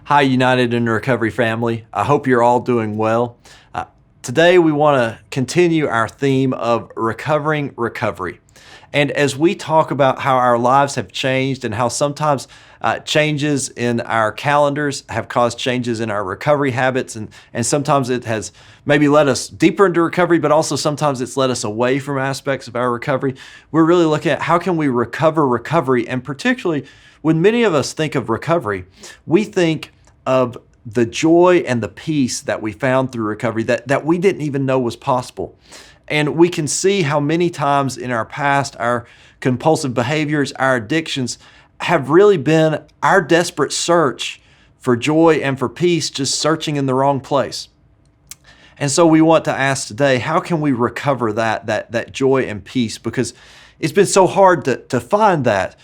Hi, United in Recovery family. I hope you're all doing well. Today, we want to continue our theme of recovering recovery. And as we talk about how our lives have changed and how sometimes changes in our calendars have caused changes in our recovery habits, and sometimes it has maybe led us deeper into recovery, but also sometimes it's led us away from aspects of our recovery, we're really looking at how can we recover recovery. And particularly when many of us think of recovery, we think of the joy and the peace that we found through recovery that we didn't even know was possible. And we can see how many times in our past, our compulsive behaviors, our addictions have really been our desperate search for joy and for peace, just searching in the wrong place. And so we want to ask today, how can we recover that joy and peace? Because it's been so hard to find that,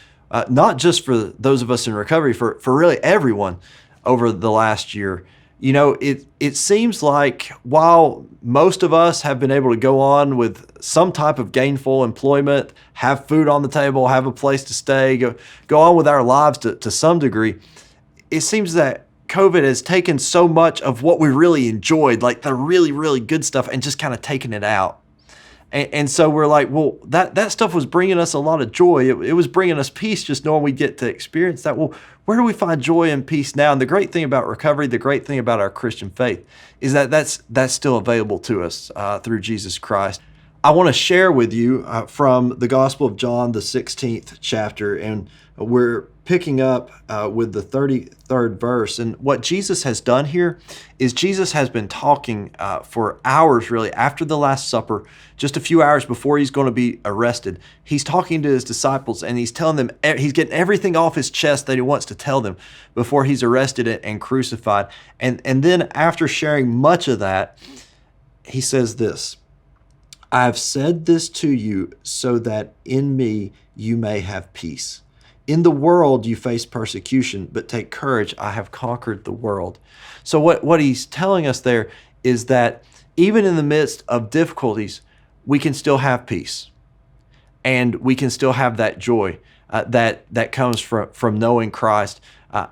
not just for those of us in recovery, for really everyone over the last year. You know, it seems like while most of us have been able to go on with some type of gainful employment, have food on the table, have a place to stay, go on with our lives to some degree, it seems that COVID has taken so much of what we really enjoyed, like the really, really good stuff, and just kind of taken it out. And so we're like, well, that stuff was bringing us a lot of joy. It was bringing us peace just knowing we get to experience that. Well, where do we find joy and peace now? And the great thing about recovery, the great thing about our Christian faith is that that's still available to us through Jesus Christ. I want to share with you from the Gospel of John, the 16th chapter, and we're picking up with the 33rd verse. And what Jesus has done here is Jesus has been talking for hours, really, after the Last Supper, just a few hours before he's going to be arrested. He's talking to his disciples, and he's telling them, he's getting everything off his chest that he wants to tell them before he's arrested and crucified. And then after sharing much of that, he says this, "I have said this to you so that in me you may have peace. In the world you face persecution, but take courage, I have conquered the world." So what he's telling us there is that even in the midst of difficulties, we can still have peace. And we can still have that joy that comes from knowing Christ.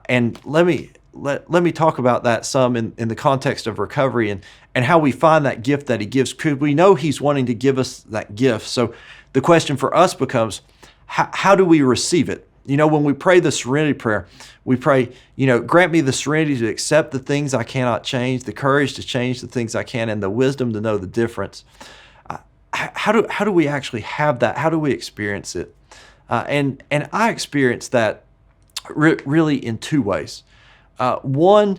And let me talk about that some in the context of recovery and how we find that gift that he gives, because we know he's wanting to give us that gift. So the question for us becomes, how do we receive it? You know, when we pray the serenity prayer, we pray, grant me the serenity to accept the things I cannot change, the courage to change the things I can, and the wisdom to know the difference. How do we actually have that? How do we experience it? And I experience that really in two ways. One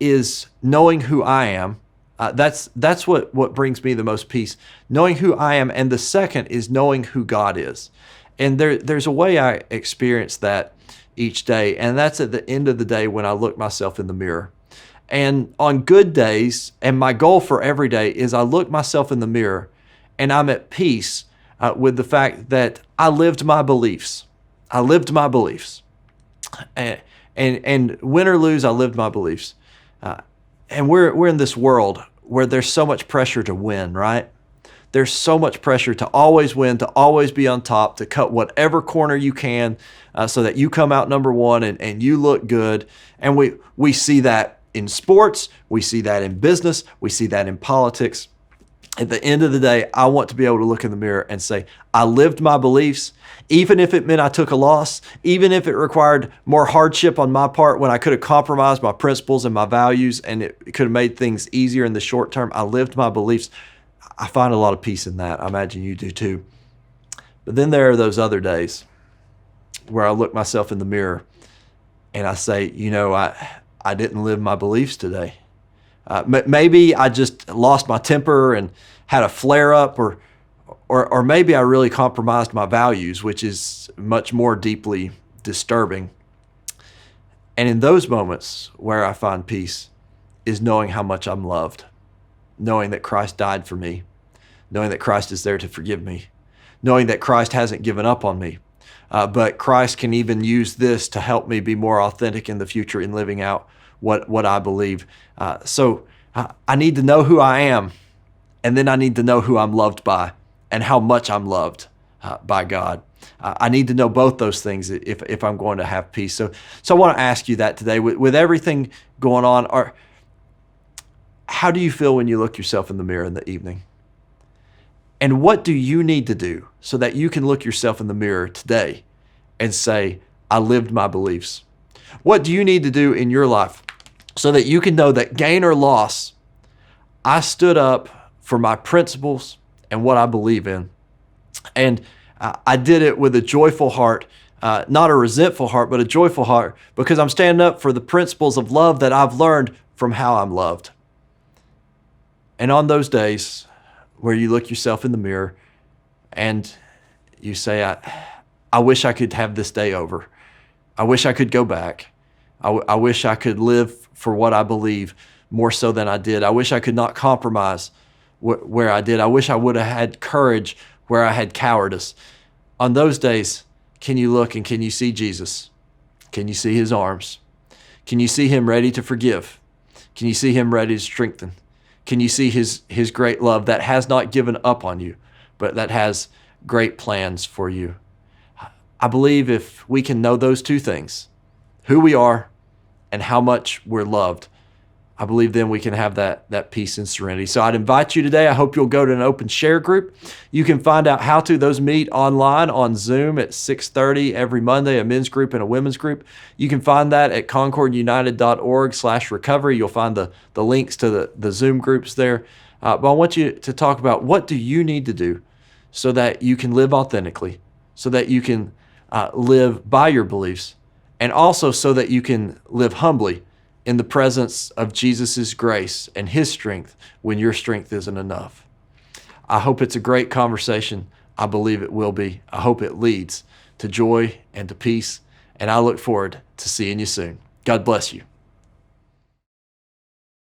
is knowing who I am. That's what brings me the most peace, knowing who I am. And the second is knowing who God is. And there's a way I experience that each day, and that's at the end of the day when I look myself in the mirror. And on good days, and my goal for every day is I look myself in the mirror and I'm at peace with the fact that I lived my beliefs. I lived my beliefs. And win or lose, I lived my beliefs. And we're in this world where there's so much pressure to win, right? There's so much pressure to always win, to always be on top, to cut whatever corner you can so that you come out number one and you look good. And we see that in sports, we see that in business, we see that in politics. At the end of the day, I want to be able to look in the mirror and say, I lived my beliefs, even if it meant I took a loss, even if it required more hardship on my part when I could have compromised my principles and my values and it could have made things easier in the short term. I lived my beliefs. I find a lot of peace in that. I imagine you do too. But then there are those other days where I look myself in the mirror and I say, I didn't live my beliefs today. Maybe I just lost my temper and had a flare up, or maybe I really compromised my values, which is much more deeply disturbing. And in those moments where I find peace is knowing how much I'm loved, knowing that Christ died for me, knowing that Christ is there to forgive me, knowing that Christ hasn't given up on me, but Christ can even use this to help me be more authentic in the future in living out what I believe. So I need to know who I am, and then I need to know who I'm loved by and how much I'm loved by God. I need to know both those things if I'm going to have peace. So I want to ask you that today. With everything going on, how do you feel when you look yourself in the mirror in the evening? And what do you need to do so that you can look yourself in the mirror today and say, I lived my beliefs? What do you need to do in your life so that you can know that gain or loss, I stood up for my principles and what I believe in? And I did it with a joyful heart, not a resentful heart, but a joyful heart, because I'm standing up for the principles of love that I've learned from how I'm loved. And on those days where you look yourself in the mirror and you say, I wish I could have this day over. I wish I could go back. I wish I could live for what I believe more so than I did. I wish I could not compromise where I did. I wish I would have had courage where I had cowardice. On those days, can you look and can you see Jesus? Can you see his arms? Can you see him ready to forgive? Can you see him ready to strengthen? Can you see his great love that has not given up on you, but that has great plans for you? I believe if we can know those two things, who we are and how much we're loved, I believe then we can have that peace and serenity. So I'd invite you today. I hope you'll go to an open share group. You can find out how to. Those meet online on Zoom at 6:30 every Monday, a men's group and a women's group. You can find that at concordunited.org/recovery. You'll find the links to the Zoom groups there. But I want you to talk about what do you need to do so that you can live authentically, so that you can live by your beliefs, and also so that you can live humbly in the presence of Jesus' grace and his strength when your strength isn't enough. I hope it's a great conversation. I believe it will be. I hope it leads to joy and to peace, and I look forward to seeing you soon. God bless you.